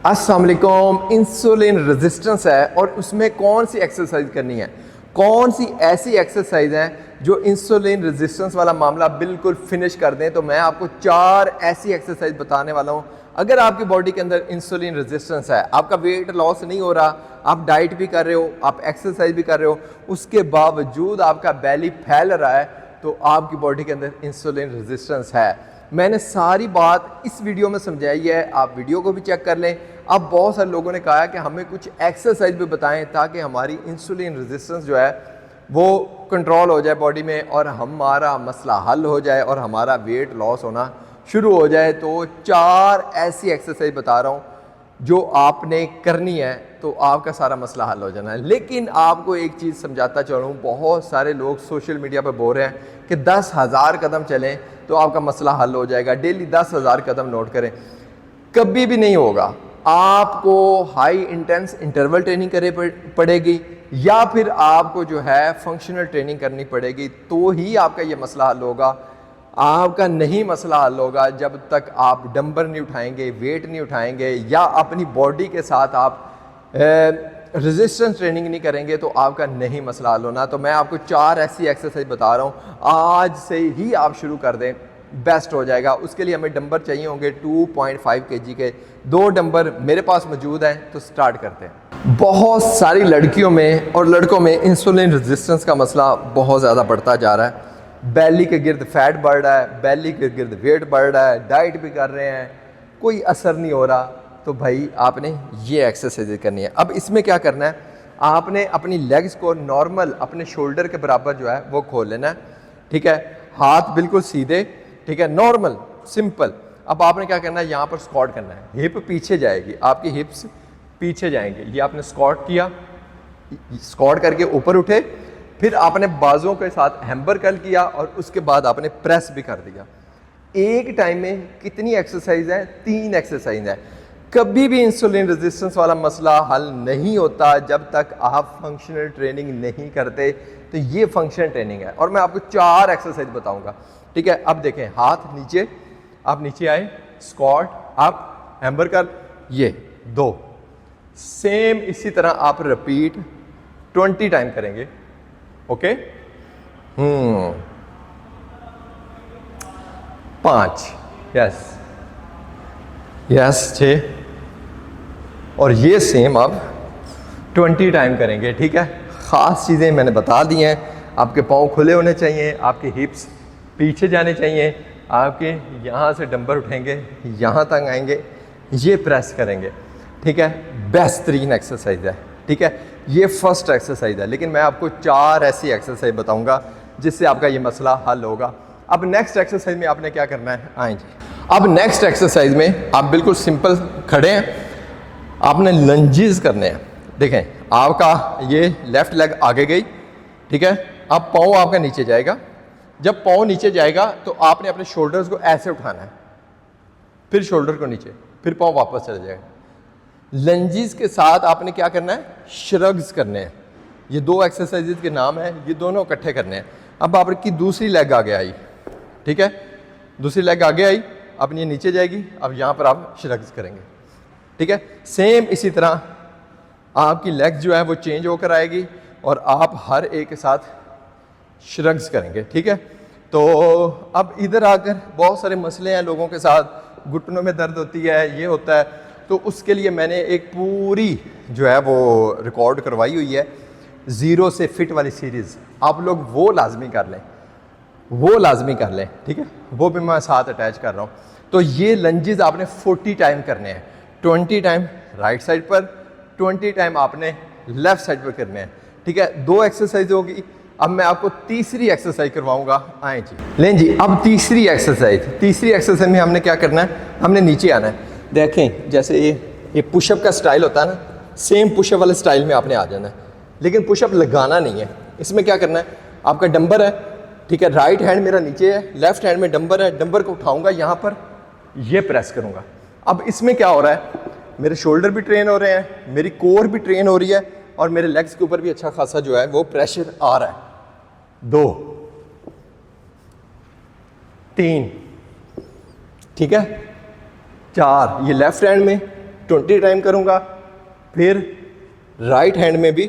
अस्सलाम वालेकुम। Insulin resistance है और उसमें कौन सी एक्सरसाइज करनी है, कौन सी ऐसी एक्सरसाइज है जो इंसुलिन रेजिस्टेंस वाला मामला बिल्कुल फिनिश कर दें। तो मैं आपको 4 ऐसी एक्सरसाइज बताने वाला हूं। अगर आपकी बॉडी के अंदर इंसुलिन रेजिस्टेंस है, आपका वेट लॉस नहीं हो रहा, आप डाइट भी कर रहे हो, आप एक्सरसाइज भी कर रहे हो, उसके बावजूद आपका बेली फैल रहा है, तो आपकी बॉडी के अंदर इंसुलिन रेजिस्टेंस है। मैंने सारी बात इस वीडियो में समझाई है, आप वीडियो को भी चेक कर लें। अब बहुत सारे लोगों ने कहा है कि हमें कुछ एक्सरसाइज भी बताएं ताकि हमारी इंसुलिन रेजिस्टेंस जो है वो कंट्रोल हो जाए बॉडी में और हमारा मसला हल हो जाए और हमारा वेट लॉस होना शुरू हो जाए। तो 4 ऐसी एक्सरसाइज बता रहा हूँ जो आपने करनी है तो आपका सारा मसला हल हो जाना है। लेकिन आपको एक चीज़ समझाता चलूँ, बहुत सारे लोग सोशल मीडिया पर बोल रहे हैं कि 10,000 कदम चलें तो आपका मसला हल हो जाएगा, डेली 10,000 कदम नोट करें। कभी भी नहीं होगा। आपको हाई इंटेंस इंटरवल ट्रेनिंग करनी पड़ेगी या फिर आपको जो है फंक्शनल ट्रेनिंग करनी पड़ेगी, तो ही आपका ये मसला हल होगा। आपका नहीं मसला हल होगा जब तक आप डंबर नहीं उठाएंगे, वेट नहीं उठाएंगे या अपनी बॉडी के साथ आप रेजिस्टेंस ट्रेनिंग नहीं करेंगे, तो आपका नहीं मसला हल होना। तो मैं आपको 4 ऐसी एक्सरसाइज बता रहा हूँ, आज से ही आप शुरू कर दें, बेस्ट हो जाएगा। उसके लिए हमें डंबर चाहिए होंगे 2.5 kg के, 2 डंबर मेरे पास मौजूद हैं। तो स्टार्ट करते हैं। बहुत सारी लड़कियों में और लड़कों में इंसुलिन रेजिस्टेंस का मसला बहुत ज़्यादा बढ़ता जा रहा है। बैली के गिर्द फैट बढ़ रहा है, बैली के गिर्द वेट बढ़ रहा है, डाइट भी कर रहे हैं, कोई असर नहीं हो रहा। तो भाई आपने ये एक्सरसाइज करनी है। अब इसमें क्या करना है, आपने अपनी लेग्स को नॉर्मल अपने शोल्डर के बराबर जो है वो खोल लेना है, ठीक है। हाथ बिल्कुल सीधे, ठीक है, नॉर्मल सिंपल। अब आपने क्या करना है, यहाँ पर स्क्वाट करना है, हिप पीछे जाएगी, आपकी हिप्स पीछे जाएंगे। ये आपने स्क्वाट किया, स्क्वाट करके ऊपर उठे, फिर आपने बाजुओं के साथ हैम्बर कर्ल किया और उसके बाद आपने प्रेस भी कर दिया। एक टाइम में कितनी एक्सरसाइज है? 3 एक्सरसाइज है। कभी भी इंसुलिन रेजिस्टेंस वाला मसला हल नहीं होता जब तक आप फंक्शनल ट्रेनिंग नहीं करते। तो ये फंक्शनल ट्रेनिंग है और मैं आपको 4 एक्सरसाइज बताऊंगा, ठीक है। अब देखें, हाथ नीचे, आप नीचे आए, स्क्वाट, आप हैम्बर कर्ल, ये 2 सेम इसी तरह आप रिपीट 20 टाइम करेंगे, ओके। 5, यस यस, 6, और ये सेम आप 20 टाइम करेंगे, ठीक है। ख़ास चीज़ें मैंने बता दी हैं। आपके पाँव खुले होने चाहिए, आपके हिप्स पीछे जाने चाहिए, आपके यहाँ से डंबर उठेंगे, यहाँ तक आएंगे, ये प्रेस करेंगे, ठीक है। बेहतरीन एक्सरसाइज है, ठीक है। ये फर्स्ट एक्सरसाइज है, लेकिन मैं आपको 4 ऐसी एक्सरसाइज बताऊंगा जिससे आपका ये मसला हल होगा। अब नेक्स्ट एक्सरसाइज में आपने क्या करना है, आए जी। अब नेक्स्ट एक्सरसाइज में आप बिल्कुल सिंपल खड़े हैं, आपने लंजेस करने हैं। देखें, आपका ये लेफ्ट लेग आगे गई, ठीक है। अब पाँव आपका नीचे जाएगा। जब पाँव नीचे जाएगा तो आपने अपने शोल्डर्स को ऐसे उठाना है, फिर शोल्डर को नीचे, फिर पाँव वापस चला जाएगा। लंजेस के साथ आपने क्या करना है, श्रग्स करने हैं। ये 2 एक्सरसाइजेज के नाम है, ये दोनों इकट्ठे करने हैं। अब आपकी दूसरी लेग आगे आई, ठीक है, दूसरी लेग आगे आई, अब ये नीचे जाएगी, अब यहाँ पर आप श्रग्स करेंगे, ठीक है। सेम इसी तरह आपकी लेग जो है वो चेंज होकर आएगी और आप हर एक के साथ श्रग्स करेंगे, ठीक है। तो अब इधर आकर बहुत सारे मसले हैं लोगों के साथ, घुटनों में दर्द होती है, ये होता है। तो उसके लिए मैंने एक पूरी जो है वो रिकॉर्ड करवाई हुई है, 0 से फिट वाली सीरीज़। आप लोग वो लाजमी कर लें, वो लाजमी कर लें, ठीक है। वो भी मैं साथ अटैच कर रहा हूँ। तो ये लंजेस आपने 40 टाइम करने हैं, 20 टाइम राइट साइड पर, 20 टाइम आपने लेफ्ट साइड पर करने हैं, ठीक है। 2 एक्सरसाइज होगी। अब मैं आपको तीसरी एक्सरसाइज करवाऊंगा, आए जी। लें जी, अब तीसरी एक्सरसाइज में हमने क्या करना है, हमने नीचे आना है। देखें, जैसे ये पुशअप का स्टाइल होता है ना, सेम पुशअप वाले स्टाइल में आपने आ जाना है, लेकिन पुशअप लगाना नहीं है। इसमें क्या करना है, आपका डंबर है, ठीक है, राइट हैंड मेरा नीचे है, लेफ्ट हैंड में डंबर है, डंबर को उठाऊंगा, यहाँ पर ये प्रेस करूँगा। अब इसमें क्या हो रहा है, मेरे शोल्डर भी ट्रेन हो रहे हैं, मेरी कोर भी ट्रेन हो रही है और मेरे लेग्स के ऊपर भी अच्छा खासा जो है वो प्रेशर आ रहा है। 2, 3, ठीक है, 4, ये लेफ्ट हैंड में, 20 टाइम करूँगा, फिर राइट हैंड में भी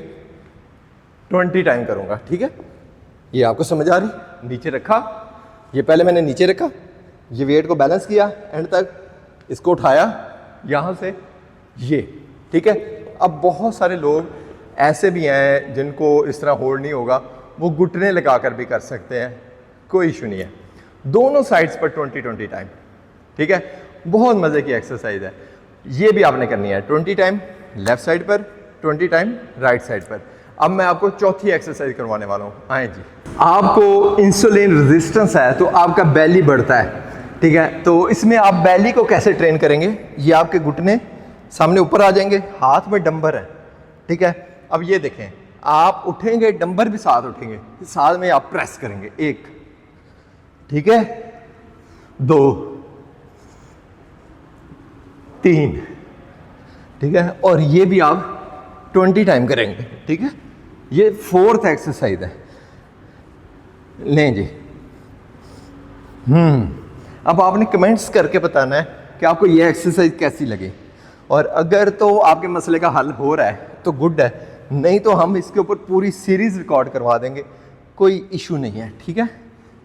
20 टाइम करूँगा। ठीक है, ये आपको समझ आ रही? नीचे रखा, ये पहले मैंने नीचे रखा, ये वेट को बैलेंस किया एंड तक, इसको उठाया यहाँ से ये। ठीक है, अब बहुत सारे लोग ऐसे भी हैं जिनको इस तरह होल्ड नहीं होगा, वो घुटने लगा कर भी कर सकते हैं, कोई इशू नहीं है। दोनों साइड्स पर 20 टाइम। ठीक है, बहुत मज़े की एक्सरसाइज है। ये भी आपने करनी है 20 टाइम लेफ्ट साइड पर, 20 टाइम राइट साइड पर। अब मैं आपको चौथी एक्सरसाइज करवाने वाला हूँ। आए जी, आपको इंसुलिन रेजिस्टेंस है तो आपका बेली बढ़ता है। ठीक है, तो इसमें आप बेली को कैसे ट्रेन करेंगे? ये आपके घुटने सामने ऊपर आ जाएंगे, हाथ में डंबर है। ठीक है, अब ये देखें, आप उठेंगे, डंबर भी साथ उठेंगे, साथ में आप प्रेस करेंगे। 1, ठीक है, 2, 3, ठीक है, और ये भी आप 20 टाइम करेंगे। ठीक है, ये 4th एक्सरसाइज है। लें जी, अब आपने कमेंट्स करके बताना है कि आपको ये एक्सरसाइज कैसी लगी, और अगर तो आपके मसले का हल हो रहा है तो गुड है, नहीं तो हम इसके ऊपर पूरी सीरीज रिकॉर्ड करवा देंगे, कोई इशू नहीं है। ठीक है,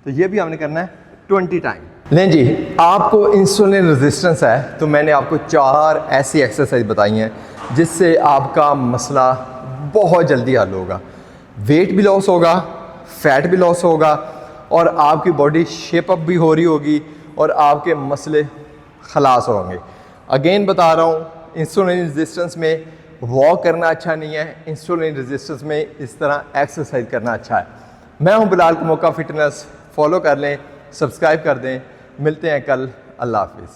तो ये भी हमने करना है 20 टाइम। लें जी, आपको इंसुलिन रेजिस्टेंस है तो मैंने आपको 4 ऐसी एक्सरसाइज बताई हैं जिससे आपका मसला बहुत जल्दी हल होगा। वेट भी लॉस होगा, फैट भी लॉस होगा, और आपकी बॉडी शेप अप भी हो रही होगी, और आपके मसले खलास होंगे। अगेन बता रहा हूँ, इंसुलिन रेजिस्टेंस में वॉक करना अच्छा नहीं है, इंसुलिन रेजिस्टेंस में इस तरह एक्सरसाइज करना अच्छा है। मैं हूँ बिलाल कुमोका फिटनेस, फॉलो कर लें, सब्सक्राइब कर दें। मिलते हैं कल, अल्लाह हाफिज़।